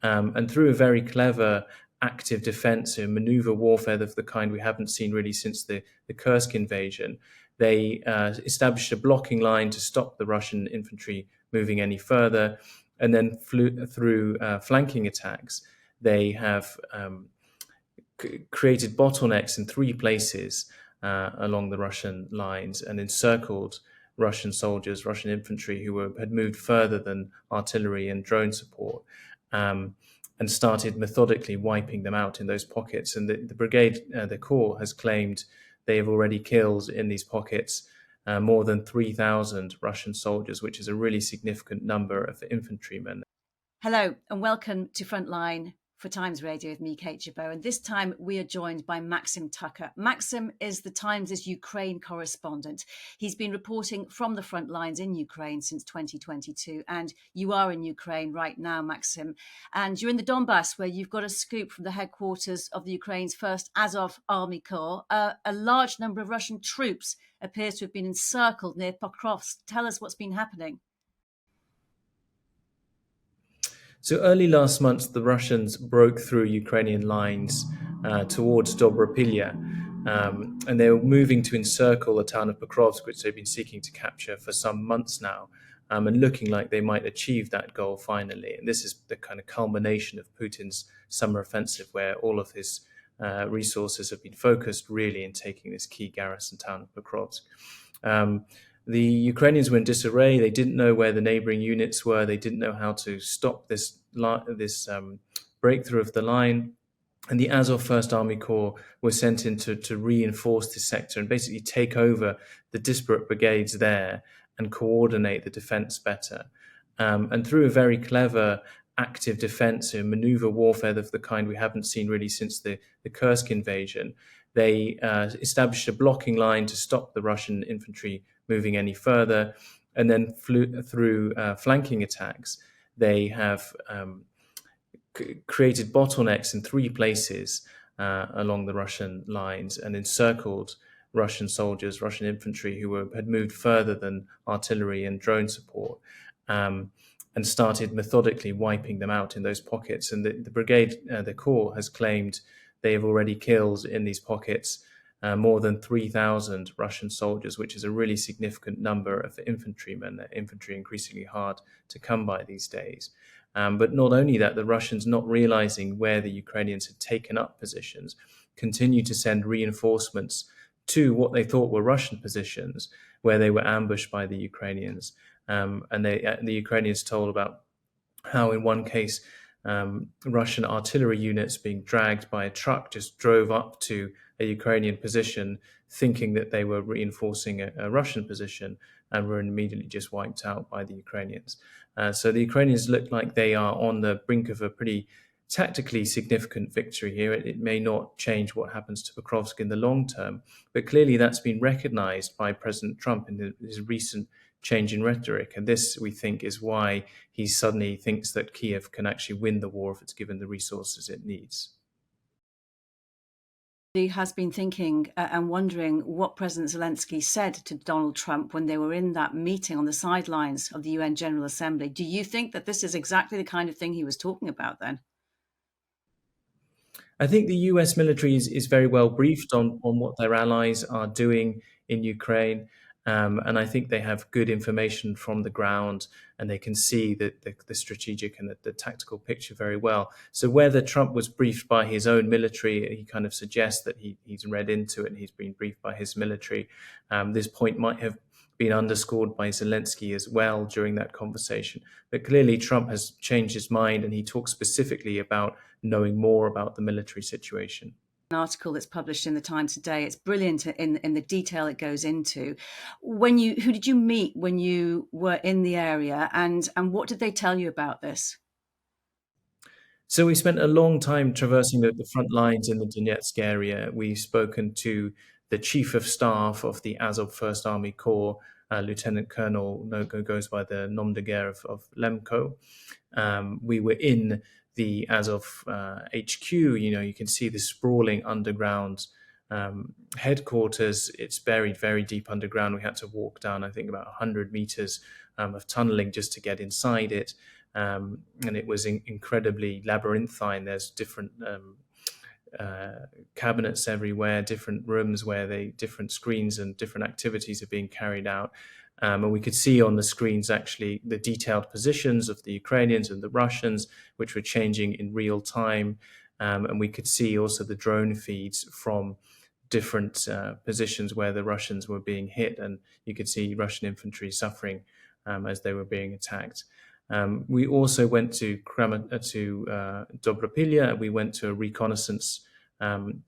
And through a very clever active defense and maneuver warfare of the kind we haven't seen really since the Kursk invasion, they established a blocking line to stop the Russian infantry moving any further. And then through flanking attacks, they have created bottlenecks in 3 places along the Russian lines and encircled Russian soldiers, Russian infantry who had moved further than artillery and drone support, and started methodically wiping them out in those pockets. And the brigade, the corps, has claimed they have already killed in these pockets more than 3,000 Russian soldiers, which is a really significant number of infantrymen. Hello and welcome to Frontline for Times Radio with me, Kate Chabot. And this time we are joined by Maxim Tucker. Maxim is the Times' Ukraine correspondent. He's been reporting from the front lines in Ukraine since 2022. And you are in Ukraine right now, Maxim. And you're in the Donbass, where you've got a scoop from the headquarters of the Ukraine's first Azov Army Corps. A large number of Russian troops appears to have been encircled near Pokrovsk. Tell us what's been happening. So early last month, the Russians broke through Ukrainian lines towards Dobropilya, and they were moving to encircle the town of Pokrovsk, which they've been seeking to capture for some months now, and looking like they might achieve that goal finally. And this is the kind of culmination of Putin's summer offensive, where all of his resources have been focused really in taking this key garrison town of Pokrovsk. The Ukrainians were in disarray. They didn't know where the neighboring units were. They didn't know how to stop this breakthrough of the line. And the Azov First Army Corps was sent in to reinforce this sector and basically take over the disparate brigades there and coordinate the defense better. And through a very clever active defense and maneuver warfare of the kind we haven't seen really since the Kursk invasion, they established a blocking line to stop the Russian infantry moving any further. And then through flanking attacks, they have created bottlenecks in 3 places along the Russian lines and encircled Russian soldiers, Russian infantry who had moved further than artillery and drone support, and started methodically wiping them out in those pockets. And the brigade, the corps, has claimed they have already killed in these pockets more than 3,000 Russian soldiers, which is a really significant number of infantrymen. Infantry increasingly hard to come by these days. But not only that, the Russians, not realizing where the Ukrainians had taken up positions, continue to send reinforcements to what they thought were Russian positions, where they were ambushed by the Ukrainians. And the Ukrainians told about how in one case, Russian artillery units being dragged by a truck just drove up to a Ukrainian position, thinking that they were reinforcing a Russian position, and were immediately just wiped out by the Ukrainians. So the Ukrainians look like they are on the brink of a pretty tactically significant victory here. It may not change what happens to Pokrovsk in the long term, but clearly that's been recognized by President Trump in his recent change in rhetoric. And this, we think, is why he suddenly thinks that Kiev can actually win the war if it's given the resources it needs. He has been thinking and wondering what President Zelensky said to Donald Trump when they were in that meeting on the sidelines of the UN General Assembly. Do you think that this is exactly the kind of thing he was talking about then? I think the US military is very well briefed on what their allies are doing in Ukraine. And I think they have good information from the ground, and they can see the strategic and the tactical picture very well. So whether Trump was briefed by his own military, he kind of suggests that he's read into it and he's been briefed by his military. This point might have been underscored by Zelensky as well during that conversation. But clearly Trump has changed his mind, and he talks specifically about knowing more about the military situation. An article that's published in the Times today. It's brilliant in the detail it goes into. Who did you meet when you were in the area, and what did they tell you about this? So we spent a long time traversing the front lines in the Donetsk area. We've spoken to the chief of staff of the Azov First Army Corps, Lieutenant Colonel goes by the nom de guerre of Lemko. We were in the Azov HQ. You can see the sprawling underground headquarters. It's buried very deep underground. We had to walk down, I think, about 100 meters of tunneling just to get inside it. and it was incredibly labyrinthine. There's different cabinets everywhere, different rooms where different screens and different activities are being carried out. And we could see on the screens actually the detailed positions of the Ukrainians and the Russians, which were changing in real time. And we could see also the drone feeds from different positions where the Russians were being hit, and you could see Russian infantry suffering as they were being attacked. We also went to Dobropilya. We went to a reconnaissance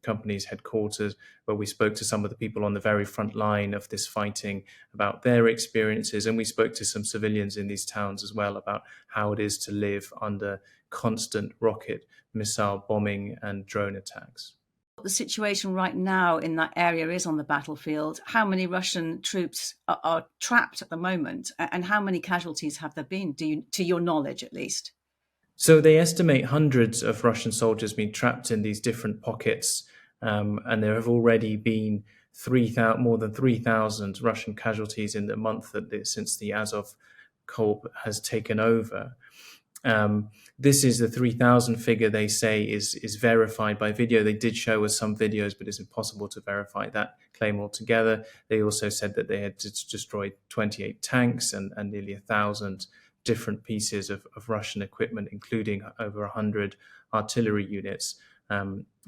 company's headquarters, where we spoke to some of the people on the very front line of this fighting about their experiences, and we spoke to some civilians in these towns as well about how it is to live under constant rocket, missile bombing and drone attacks. The situation right now in that area is on the battlefield. How many Russian troops are trapped at the moment, and how many casualties have there been, to your knowledge at least? So they estimate hundreds of Russian soldiers being trapped in these different pockets, and there have already been more than 3,000 Russian casualties in the month since the Azov Corps has taken over. This is the 3,000 figure they say is verified by video. They did show us some videos, but it's impossible to verify that claim altogether. They also said that they had destroyed 28 tanks and nearly 1,000 different pieces of Russian equipment, including over 100 artillery units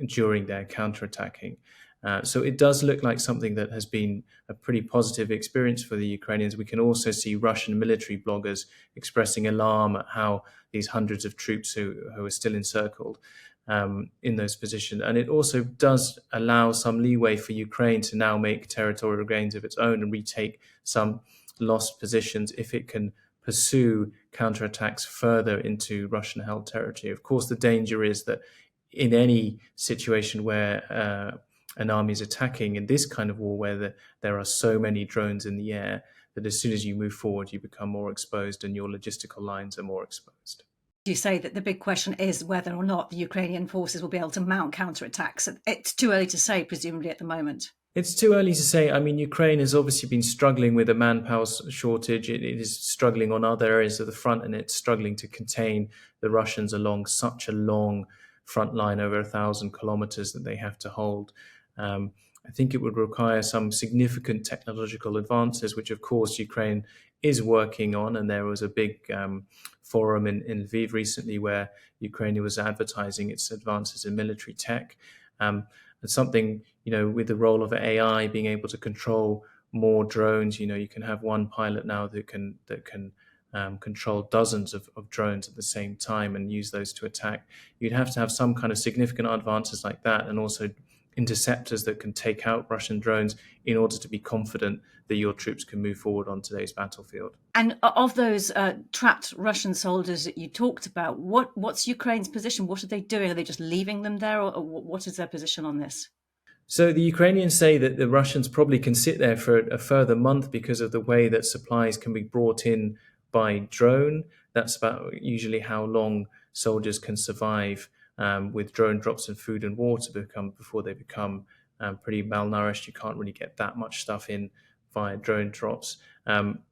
during their counterattacking. So it does look like something that has been a pretty positive experience for the Ukrainians. We can also see Russian military bloggers expressing alarm at how these hundreds of troops who are still encircled in those positions. And it also does allow some leeway for Ukraine to now make territorial gains of its own and retake some lost positions if it can pursue counterattacks further into Russian-held territory. Of course, the danger is that in any situation where an army is attacking in this kind of war, where there are so many drones in the air, that as soon as you move forward, you become more exposed and your logistical lines are more exposed. You say that the big question is whether or not the Ukrainian forces will be able to mount counterattacks. It's too early to say, presumably, at the moment. It's too early to say. I mean, Ukraine has obviously been struggling with a manpower shortage. It is struggling on other areas of the front, and it's struggling to contain the Russians along such a long front line, over 1,000 kilometers, that they have to hold. I think it would require some significant technological advances, which, of course, Ukraine is working on. And there was a big forum in Lviv recently where Ukraine was advertising its advances in military tech. And something, with the role of AI, being able to control more drones. You can have one pilot now that can control dozens of drones at the same time and use those to attack. You'd have to have some kind of significant advances like that, and also interceptors that can take out Russian drones in order to be confident that your troops can move forward on today's battlefield. And of those trapped Russian soldiers that you talked about, what's Ukraine's position? What are they doing? Are they just leaving them there, or what is their position on this? So the Ukrainians say that the Russians probably can sit there for a further month because of the way that supplies can be brought in by drone. That's about usually how long soldiers can survive with drone drops and food and water before they become pretty malnourished. You can't really get that much stuff in via drone drops.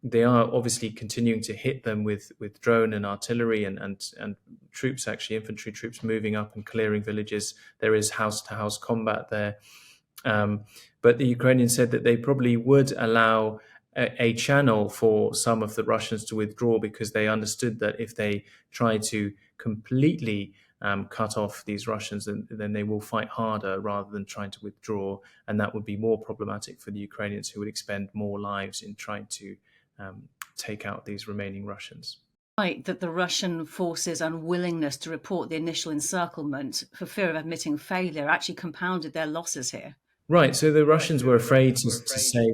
They are obviously continuing to hit them with drone and artillery and troops, actually infantry troops, moving up and clearing villages. There is house-to-house combat there. But the Ukrainians said that they probably would allow a channel for some of the Russians to withdraw, because they understood that if they try to completely cut off these Russians, then they will fight harder rather than trying to withdraw. And that would be more problematic for the Ukrainians, who would expend more lives in trying to take out these remaining Russians. Right, that the Russian forces' unwillingness to report the initial encirclement for fear of admitting failure actually compounded their losses here. Right, so the Russians were afraid to say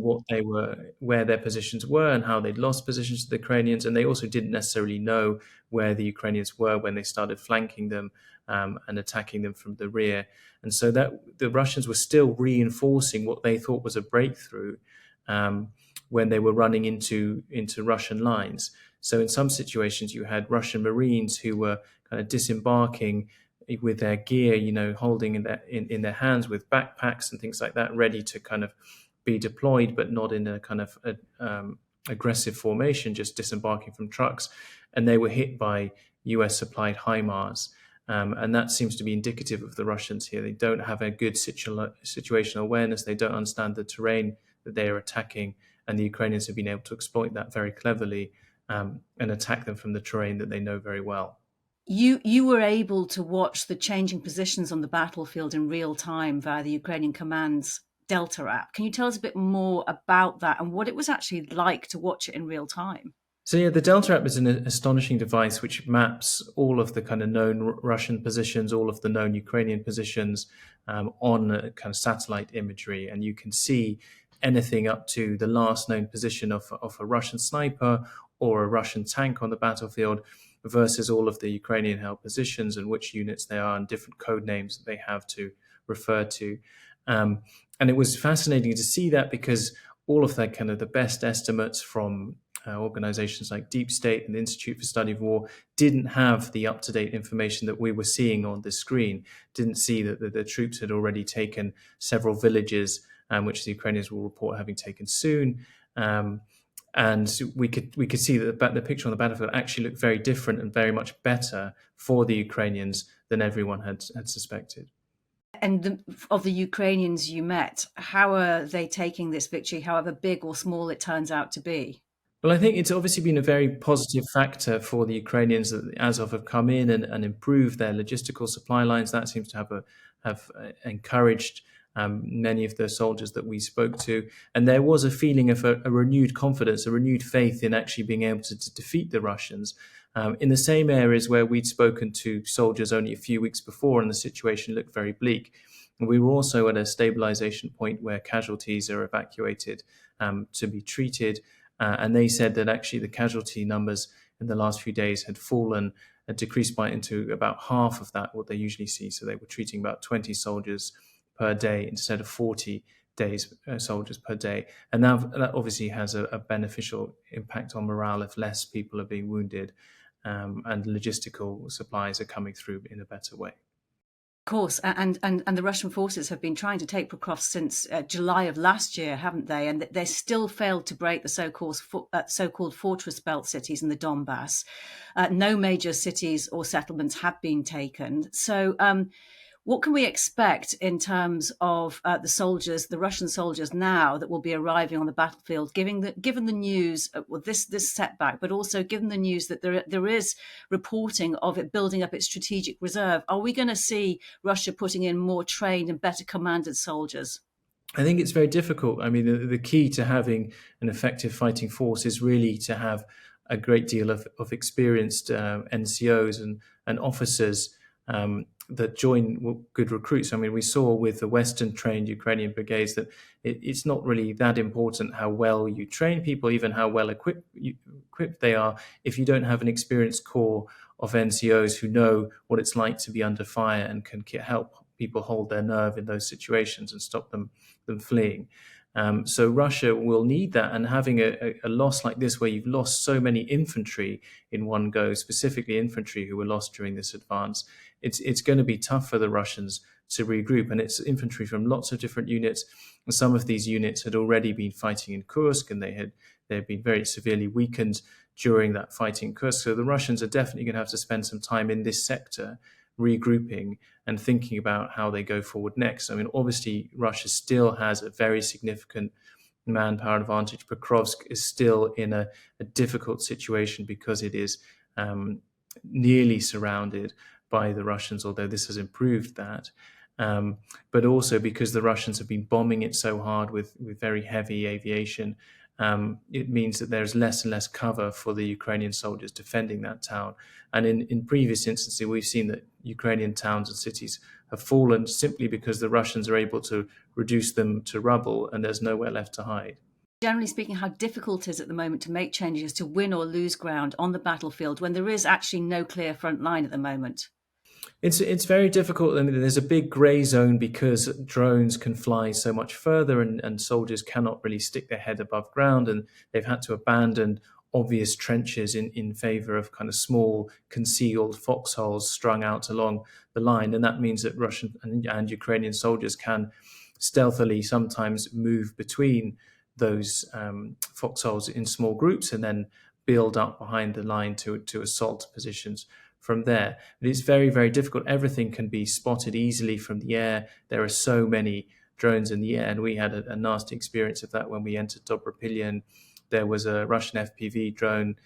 where their positions were and how they'd lost positions to the Ukrainians, and they also didn't necessarily know where the Ukrainians were when they started flanking them and attacking them from the rear. And so that the Russians were still reinforcing what they thought was a breakthrough when they were running into Russian lines. So in some situations, you had Russian Marines who were kind of disembarking with their gear, holding in their hands with backpacks and things like that, ready to kind of be deployed, but not in a kind of aggressive formation, just disembarking from trucks, and they were hit by US supplied HIMARS. And that seems to be indicative of the Russians here. They don't have a good situational awareness. They don't understand the terrain that they are attacking, and the Ukrainians have been able to exploit that very cleverly, and attack them from the terrain that they know very well. You were able to watch the changing positions on the battlefield in real time via the Ukrainian Command's Delta app. Can you tell us a bit more about that and what it was actually like to watch it in real time? So yeah, the Delta app is an astonishing device which maps all of the kind of known Russian positions, all of the known Ukrainian positions, on a kind of satellite imagery, and you can see anything up to the last known position of a Russian sniper or a Russian tank on the battlefield, versus all of the Ukrainian held positions and which units they are and different code names that they have to refer to. And it was fascinating to see that, because all of that kind of the best estimates from organizations like Deep State and the Institute for Study of War didn't have the up-to-date information that we were seeing on the screen, didn't see that the troops had already taken several villages, which the Ukrainians will report having taken soon. And we could see that the picture on the battlefield actually looked very different and very much better for the Ukrainians than everyone had suspected. And of the Ukrainians you met, how are they taking this victory, however big or small it turns out to be? Well, I think it's obviously been a very positive factor for the Ukrainians that Azov have come in and improved their logistical supply lines. That seems to have encouraged many of the soldiers that we spoke to. And there was a feeling of a renewed confidence, a renewed faith in actually being able to defeat the Russians in the same areas where we'd spoken to soldiers only a few weeks before, and the situation looked very bleak. And we were also at a stabilization point where casualties are evacuated to be treated. And they said that actually the casualty numbers in the last few days had fallen, had decreased by into about half of that, what they usually see. So they were treating about 20 soldiers per day instead of 40 soldiers per day. And that obviously has a beneficial impact on morale if less people are being wounded, and logistical supplies are coming through in a better way. Of course, and the Russian forces have been trying to take Pokrovsk since July of last year, haven't they? And they still failed to break the so-called fortress belt cities in the Donbass. No major cities or settlements have been taken. So what can we expect in terms of the Russian soldiers now that will be arriving on the battlefield, given the news, this setback, but also given the news that there is reporting of it building up its strategic reserve? Are we going to see Russia putting in more trained and better commanded soldiers? I think it's very difficult. I mean, the key to having an effective fighting force is really to have a great deal of experienced NCOs and officers that join good recruits. I mean, we saw with the Western trained Ukrainian brigades that it's not really that important how well you train people, even how well equipped they are, if you don't have an experienced corps of NCOs who know what it's like to be under fire and can help people hold their nerve in those situations and stop them fleeing. So Russia will need that, and having a loss like this, where you've lost so many infantry in one go, specifically infantry who were lost during this advance, it's going to be tough for the Russians to regroup. And it's infantry from lots of different units, and some of these units had already been fighting in Kursk, and they had been very severely weakened during that fight in Kursk. So the Russians are definitely going to have to spend some time in this sector regrouping and thinking about how they go forward next. I mean, obviously, Russia still has a very significant manpower advantage. Pokrovsk is still in a difficult situation because it is nearly surrounded by the Russians, although this has improved that. But also because the Russians have been bombing it so hard with very heavy aviation, it means that there's less and less cover for the Ukrainian soldiers defending that town. And in previous instances, we've seen that Ukrainian towns and cities have fallen simply because the Russians are able to reduce them to rubble and there's nowhere left to hide. Generally speaking, how difficult it is at the moment to make changes to win or lose ground on the battlefield when there is actually no clear front line at the moment? It's very difficult. I mean, there's a big grey zone because drones can fly so much further, and soldiers cannot really stick their head above ground, and they've had to abandon obvious trenches in favor of kind of small concealed foxholes strung out along the line. And that means that Russian and Ukrainian soldiers can stealthily sometimes move between those foxholes in small groups and then build up behind the line to assault positions from there. But it's very, very difficult. Everything can be spotted easily from the air. There are so many drones in the air, and we had a nasty experience of that when we entered Dobrapilyan. There was a Russian FPV drone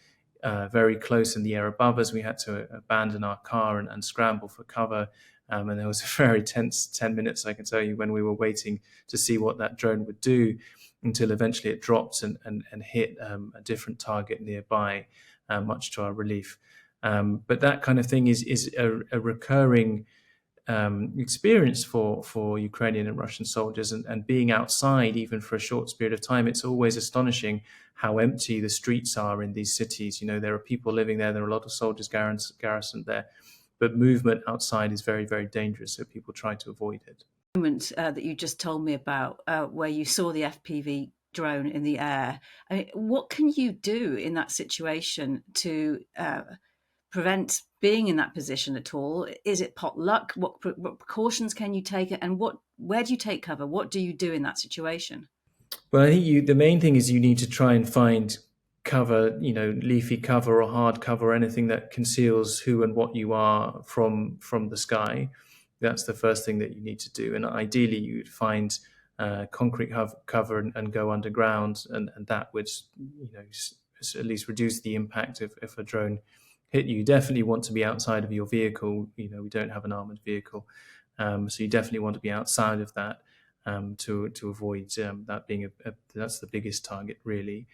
very close in the air above us. We had to abandon our car and scramble for cover. And there was a very tense 10 minutes, I can tell you, when we were waiting to see what that drone would do, until eventually it dropped and hit a different target nearby, much to our relief. But that kind of thing is a recurring experience for Ukrainian and Russian soldiers, and being outside even for a short period of time. It's always astonishing how empty the streets are in these cities. There are people living there. There are a lot of soldiers garrisoned there, but movement outside is very, very dangerous. So people try to avoid it. Moment that you just told me about, where you saw the FPV drone in the air. I mean, what can you do in that situation to prevent being in that position at all? Is it pot luck? What precautions can you take? And where do you take cover? What do you do in that situation? Well, I think the main thing is you need to try and find cover, leafy cover or hard cover, or anything that conceals who and what you are from the sky. That's the first thing that you need to do. And ideally, you'd find concrete cover and go underground, and that would, at least reduce the impact if a drone hit you. You definitely want to be outside of your vehicle. We don't have an armored vehicle, so you definitely want to be outside of that to avoid that being that's the biggest target, really.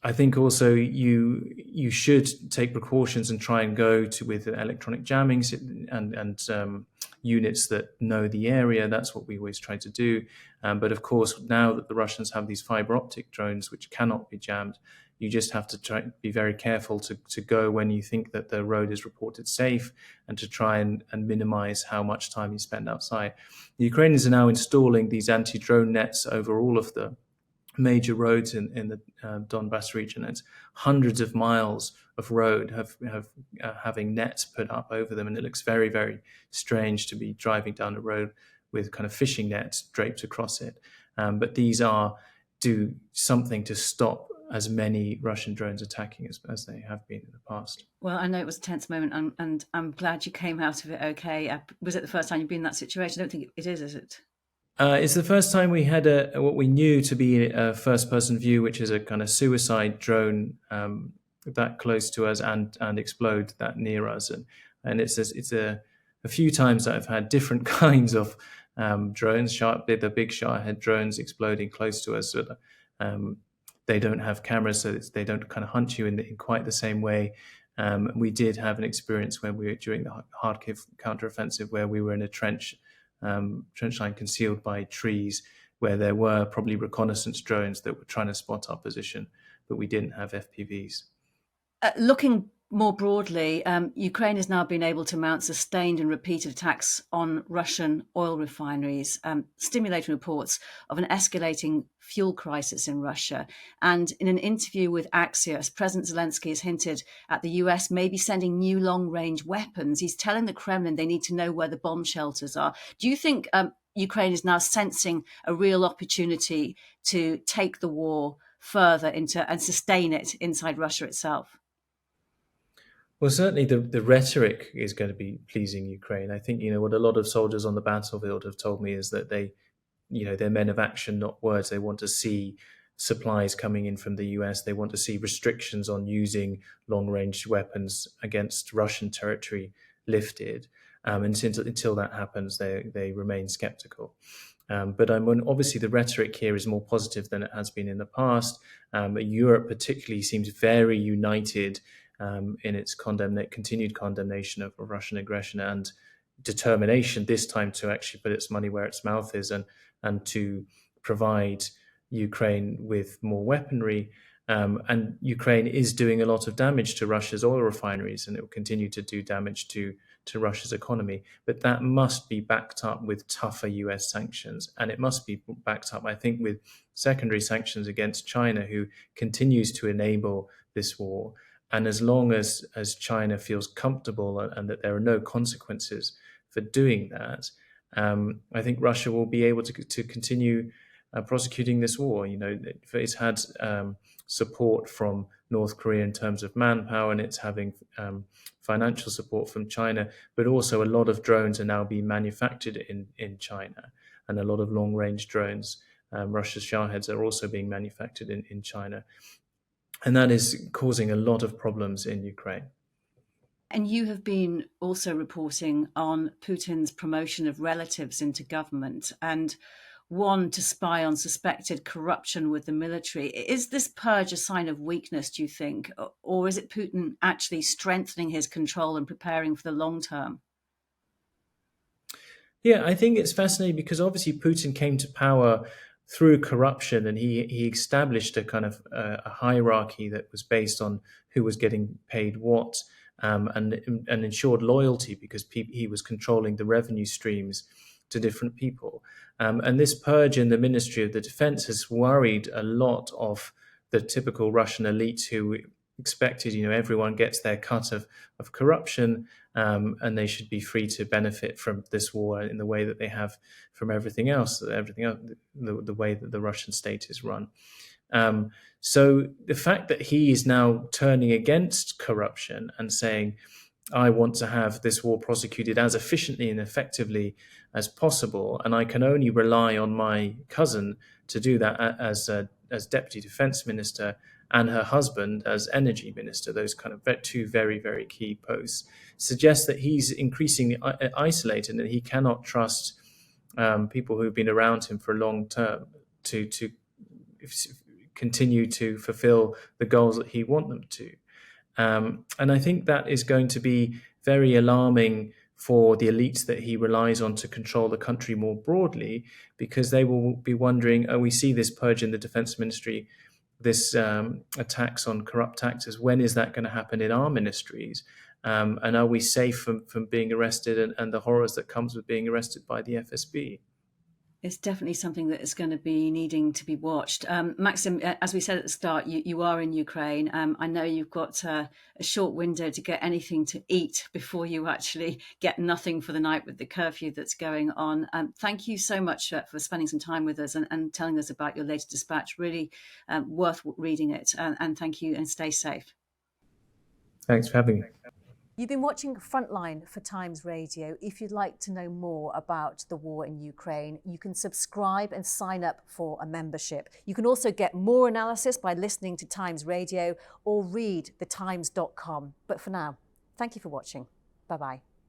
I think also you should take precautions and try and go with electronic jammings and units that know the area. That's what we always try to do. But of course, now that the Russians have these fiber optic drones which cannot be jammed, you just have to be very careful to go when you think that the road is reported safe, and to try and minimize how much time you spend outside. The Ukrainians are now installing these anti-drone nets over all of the major roads in the Donbass region. It's hundreds of miles of road having nets put up over them, and it looks very, very strange to be driving down a road with kind of fishing nets draped across it. But these do something to stop as many Russian drones attacking as they have been in the past. Well, I know it was a tense moment, and I'm glad you came out of it okay. Was it the first time you've been in that situation? I don't think it is it? It's the first time we had what we knew to be a first-person view, which is a kind of suicide drone that close to us and explode that near us. And it's a few times that I've had different kinds of drones, the big Shahed drones exploding close to us. So they don't have cameras, so they don't kind of hunt you in quite the same way. We did have an experience when we were during the Kharkiv counteroffensive, where we were in a trench line concealed by trees, where there were probably reconnaissance drones that were trying to spot our position, but we didn't have FPVs. Looking more broadly, Ukraine has now been able to mount sustained and repeated attacks on Russian oil refineries, stimulating reports of an escalating fuel crisis in Russia. And in an interview with Axios, President Zelensky has hinted at the US maybe sending new long-range weapons. He's telling the Kremlin they need to know where the bomb shelters are. Do you think Ukraine is now sensing a real opportunity to take the war further and sustain it inside Russia itself? Well, certainly the rhetoric is going to be pleasing Ukraine. I think, what a lot of soldiers on the battlefield have told me is that they're men of action, not words. They want to see supplies coming in from the US. They want to see restrictions on using long-range weapons against Russian territory lifted. And until that happens, they remain skeptical. But obviously the rhetoric here is more positive than it has been in the past. Europe particularly seems very united in its continued condemnation of Russian aggression, and determination this time to actually put its money where its mouth is and to provide Ukraine with more weaponry. And Ukraine is doing a lot of damage to Russia's oil refineries, and it will continue to do damage to Russia's economy. But that must be backed up with tougher US sanctions, and it must be backed up, I think, with secondary sanctions against China, who continues to enable this war. And as long as China feels comfortable and that there are no consequences for doing that, I think Russia will be able to continue prosecuting this war. It's had support from North Korea in terms of manpower, and it's having financial support from China, but also a lot of drones are now being manufactured in China, and a lot of long-range drones, Russia's Shaheds, are also being manufactured in China. And that is causing a lot of problems in Ukraine. And you have been also reporting on Putin's promotion of relatives into government and one to spy on suspected corruption with the military. Is this purge a sign of weakness, do you think? Or is it Putin actually strengthening his control and preparing for the long term? Yeah, I think it's fascinating because obviously Putin came to power through corruption, and he established a kind of a hierarchy that was based on who was getting paid what, and ensured loyalty because he was controlling the revenue streams to different people. And this purge in the Ministry of the Defense has worried a lot of the typical Russian elites who expected, everyone gets their cut of corruption, and they should be free to benefit from this war in the way that they have from everything else, the way that the Russian state is run. So the fact that he is now turning against corruption and saying, I want to have this war prosecuted as efficiently and effectively as possible, and I can only rely on my cousin to do that as Deputy Defense Minister and her husband as Energy Minister, those kind of two very, very key posts, suggests that he's increasingly isolated and that he cannot trust people who've been around him for a long term to continue to fulfill the goals that he wants them to. And I think that is going to be very alarming for the elites that he relies on to control the country more broadly, because they will be wondering, we see this purge in the defense ministry, this attacks on corrupt actors. When is that going to happen in our ministries? And are we safe from being arrested and the horrors that comes with being arrested by the FSB? It's definitely something that is going to be needing to be watched. Maxim, as we said at the start, you are in Ukraine. I know you've got a short window to get anything to eat before you actually get nothing for the night with the curfew that's going on. Thank you so much for spending some time with us and telling us about your latest dispatch. Really worth reading it. And thank you, and stay safe. Thanks for having me. You've been watching Frontline for Times Radio. If you'd like to know more about the war in Ukraine, you can subscribe and sign up for a membership. You can also get more analysis by listening to Times Radio or read thetimes.com. But for now, thank you for watching. Bye-bye.